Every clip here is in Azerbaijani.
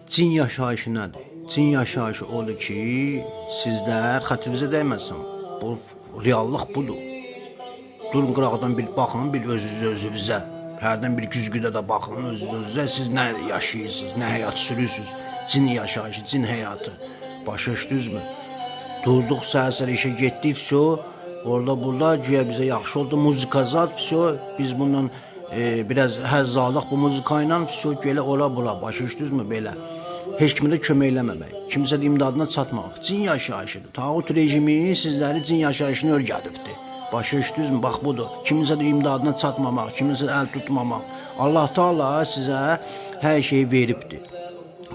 Cin yaşayışı nədir? Cin yaşayışı odur ki, sizlər xətrinizə dəyməsin. Bu reallıq budur. Durun qıraqdan bir baxın, bir özünüzə. Hərdən bir güzgüdə də baxın özünüzə. Siz nə yaşayırsınız, nə həyat sürürsünüz? Cin yaşayışı, cin həyatı. Başa düşdünüzmü? Durduq səhər işə getdik, orada burada güya bizə yaxşı oldu, muzika zat, biz bundan biraz həzz aldıq bu muzika ilə, belə ola bula, başa düşdünüzmü belə? Heç kimə də kömək eləməmək, kimsə də imdadına çatmaq. Cin yaşayışıdır. Tağut rejimi sizləri cin yaşayışını örgədibdir. Başa düşdünüzmü? Bax budur. Kimsə də imdadına çatmamaq, kimsə də əl tutmamaq. Allah Taala sizə hər şeyi veribdir.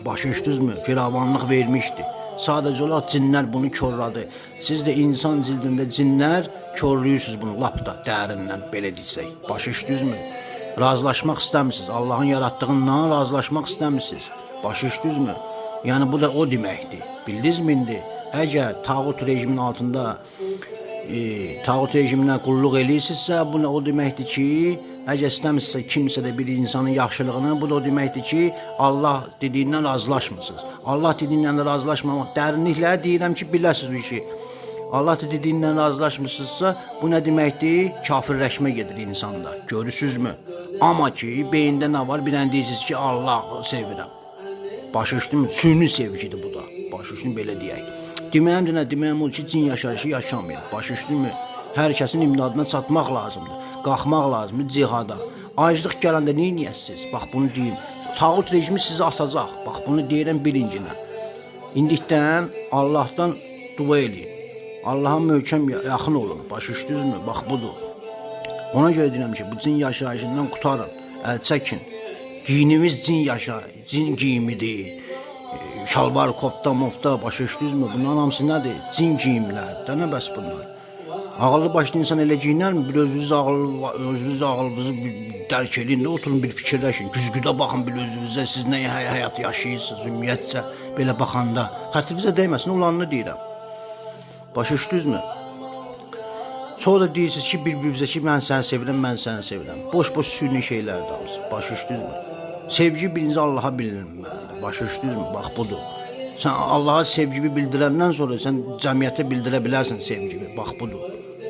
Başa düşdünüzmü? Firavanlıq vermişdir. Sadəcə olaraq cinlər bunu körladı. Siz də insan cildində cinlər körlüyürsünüz bunu lap da dərindən, belə desək. Başa düşdünüzmü? Razılaşmaq istəmirsiniz. Allahın yaratdığından razılaşmaq istəmirsiniz. Başa düşdünüzmü? Yəni bu da o deməkdir. Bildinizmi indi? Əgər tağut rejiminin altında tağut rejiminə qulluq eləyirsinizsə, bu o deməkdir ki, əgər istəmirsinizsə kimsə də bir insanın yaxşılığını, bu da o deməkdir ki, Allah dediyindən razılaşmırsınız. Allah dediyindən də razılaşmamaq, dərinlikləri deyirəm ki, biləsiniz bu işi. Allah dediyindən razılaşmırsınızsa, bu nə deməkdir? Kafirləşmə gedir insanda. Görürsünüzmü? Amma ki, beyində nə var? Bir dənə deyirsiniz ki, Allah'ı sevirəm. Başa düşdünmü? Süni sevgidir bu da. Başa düşdün, belə deyək. Deməyəm o ki, cin yaşayışı yaşamayın. Başa düşdünmü? Hər kəsin imdadına çatmaq lazımdır. Qalxmaq lazımdır cihada. Aclıq gələndə nə edəsiniz? Bax bunu deyin. Tağut rejimi sizi atacaq. Bax bunu deyirəm birincinə. İndikdən Allah'tan dua eləyin. Allah'a möhkəm yaxın olun. Başa düşdünüzmü? Bax budur. Ona görə deyirəm ki, bu cin yaşayışından qutarın. Əl çəkin. Giyinimiz cin giyimidir. Şalvar, kofta, mofta, başa düşdünüzmü? Bunların hamısı nədir? Cin giyimlər. Də nə bəs bunlar? Ağıllı başlı insan elə giyinərmi? Bir özünüz ağlınızı dərk eləyin də oturun bir fikirləşin. Güzgüdə baxın bir özünüzə, siz nə həyat yaşayırsınız ümumiyyətcə belə baxanda. Xətrinizə dəyməsin, olanını deyirəm. Başa düşdünüzmü? Sonra da deyirsiniz ki, bir-birinizə ki, mən səni sevirəm, mən səni sevirəm. Boş-boş süni şeylər də alsın. Başa düşdünüzmü? Sevgi birinci Allah'a bilinməlidir. Başa düşdünüzmü? Bax budur. Sən Allah'a sevgini bildirəndən sonra sən cəmiyyətə bildirə bilərsən sevgini. Bax budur.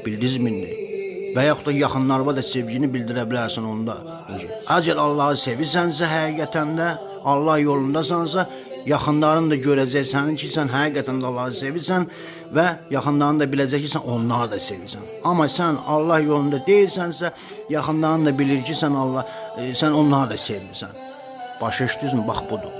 Bildinizmi indi? Və yaxud da yaxınlarına da sevgini bildirə bilərsən onda. Əgər Allah'ı sevirsənsə həqiqətən də, Allah yolundasansa, yaxınların da görəcək sənin ki, sən həqiqətən də Allah'ı sevirsən və yaxınların da biləcək ki, sən onları da sevirsən. Amma sən Allah yolunda deyilsənsə, yaxınların da bilir ki, sən onları da sevirsən. Başa düşdünüzmü? Bax budur.